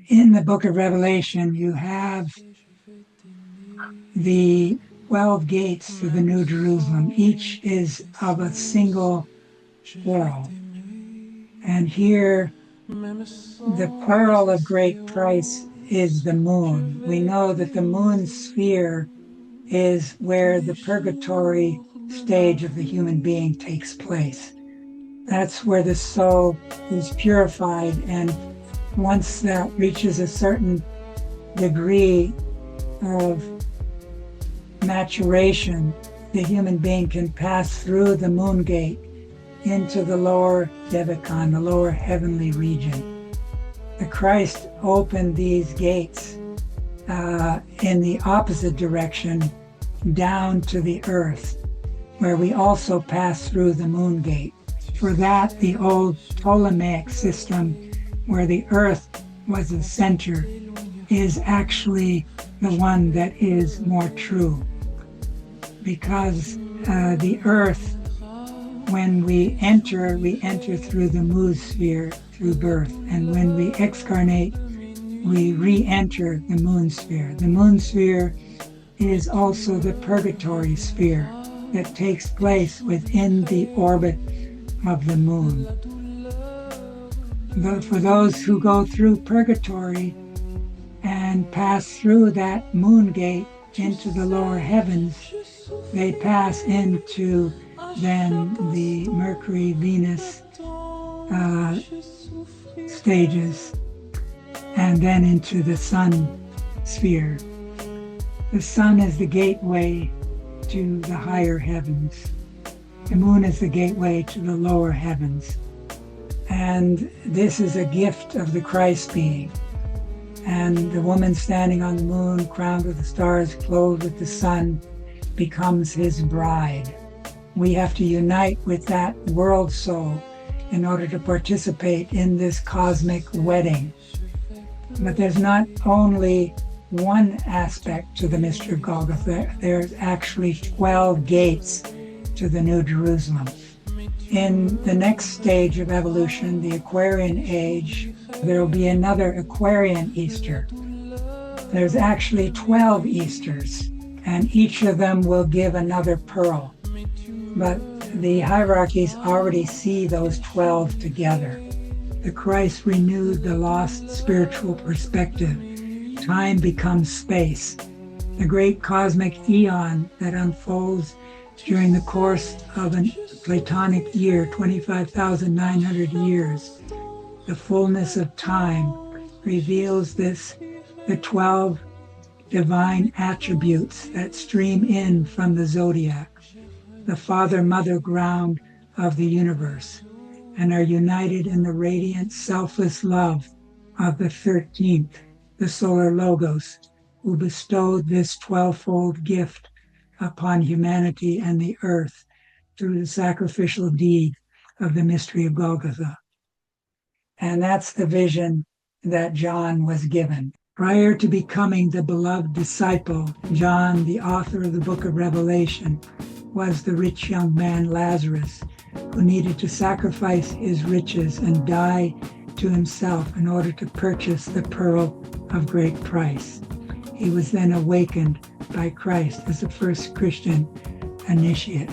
In the book of Revelation, you have the 12 gates to the New Jerusalem. Each is of a single pearl. And here, the pearl of great price is the moon. We know that the moon sphere is where the purgatory stage of the human being takes place. That's where the soul is purified, and once that reaches a certain degree of maturation, the human being can pass through the moon gate into the lower Devachan, the lower heavenly region. The Christ opened these gates in the opposite direction down to the earth, where we also pass through the moon gate. For that, the old Ptolemaic system, where the earth was the center, is actually the one that is more true. Because the earth, when we enter through the moon sphere, through birth. And when we excarnate, we re-enter the moon sphere. The moon sphere is also the purgatory sphere that takes place within the orbit of the moon. But for those who go through purgatory and pass through that moon gate into the lower heavens, they pass into then the Mercury, Venus stages, and then into the sun sphere. The sun is the gateway to the higher heavens. The moon is the gateway to the lower heavens. And this is a gift of the Christ being. And the woman standing on the moon, crowned with the stars, clothed with the sun, becomes his bride. We have to unite with that world soul in order to participate in this cosmic wedding. But there's not only one aspect to the mystery of Golgotha, there's actually 12 gates to the New Jerusalem. In the next stage of evolution, the Aquarian age, there will be another Aquarian Easter. There's actually 12 Easters, and each of them will give another pearl. But the hierarchies already see those 12 together. The Christ renewed the lost spiritual perspective. Time becomes space. The great cosmic eon that unfolds during the course of a Platonic year, 25,900 years, the fullness of time reveals the 12 divine attributes that stream in from the zodiac, the father-mother ground of the universe, and are united in the radiant, selfless love of the 13th, the solar Logos, who bestowed this 12-fold gift upon humanity and the earth through the sacrificial deed of the mystery of Golgotha. And that's the vision that John was given. Prior to becoming the beloved disciple, John, the author of the book of Revelation, was the rich young man Lazarus, who needed to sacrifice his riches and die to himself in order to purchase the pearl of great price. He was then awakened by Christ as the first Christian initiate.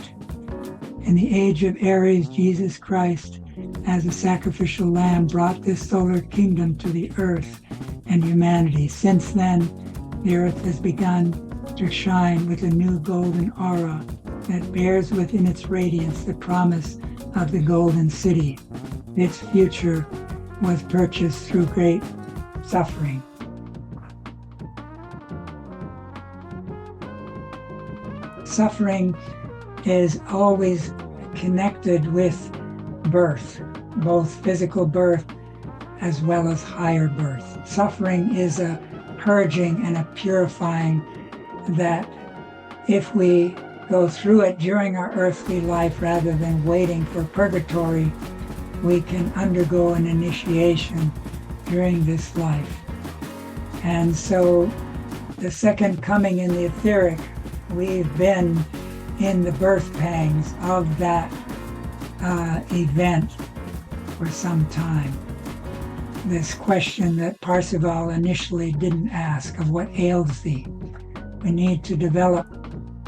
In the age of Aries, Jesus Christ, as a sacrificial lamb, brought this solar kingdom to the earth and humanity. Since then, the earth has begun to shine with a new golden aura that bears within its radiance the promise of the golden city. Its future was purchased through great suffering. Suffering is always connected with birth, both physical birth as well as higher birth. Suffering is a purging and a purifying that if we go through it during our earthly life rather than waiting for purgatory, we can undergo an initiation during this life. And so the second coming in the etheric, we've been in the birth pangs of that event for some time. this question that Parzival initially didn't ask of what ails thee. We need to develop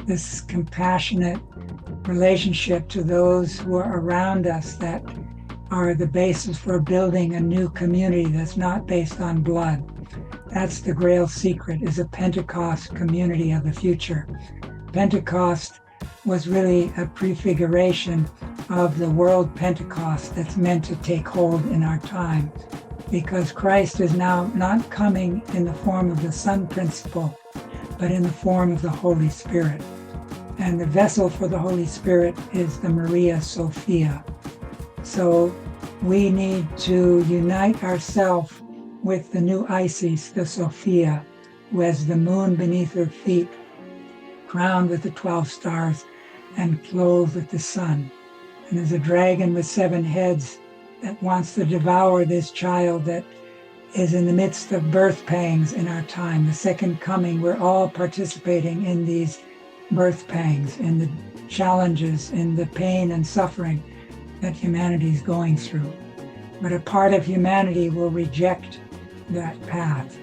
this compassionate relationship to those who are around us that are the basis for building a new community that's not based on blood. That's the GRAIL secret, is a Pentecost community of the future. Pentecost was really a prefiguration of the world Pentecost that's meant to take hold in our time, because Christ is now not coming in the form of the Son principle, but in the form of the Holy Spirit. And the vessel for the Holy Spirit is the Maria Sophia. So we need to unite ourselves with the new Isis, the Sophia, who has the moon beneath her feet, crowned with the 12 stars and clothed with the sun. And there's a dragon with 7 heads that wants to devour this child that is in the midst of birth pangs in our time. The second coming, we're all participating in these birth pangs, in the challenges, in the pain and suffering that humanity is going through. But a part of humanity will reject that path,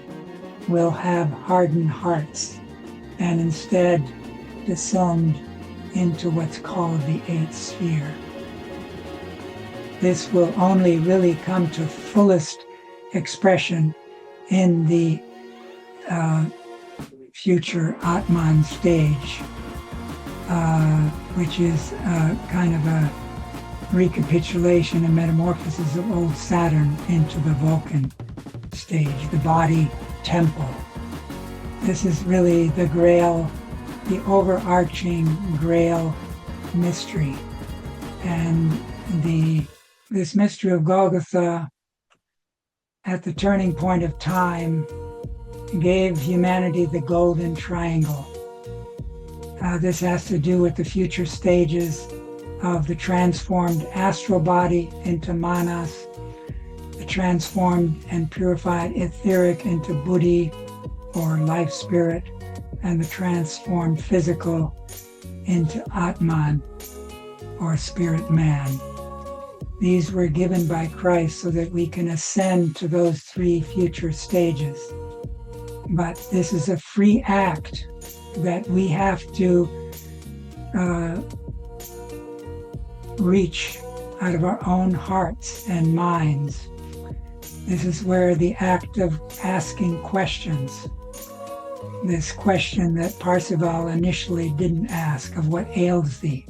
will have hardened hearts, and instead descend into what's called the 8th sphere. This will only really come to fullest expression in the future Atman stage, which is kind of a recapitulation and metamorphosis of old Saturn into the Vulcan stage, the body temple. This is really the GRAIL, the overarching GRAIL mystery. And this mystery of Golgotha at the turning point of time gave humanity the golden triangle. This has to do with the future stages of the transformed astral body into manas, the transformed and purified etheric into buddhi, or life spirit, and the transformed physical into Atman, or spirit man. These were given by Christ so that we can ascend to those 3 future stages. But this is a free act that we have to reach out of our own hearts and minds. This is where the act of asking questions, this question that Parzival initially didn't ask of what ails thee,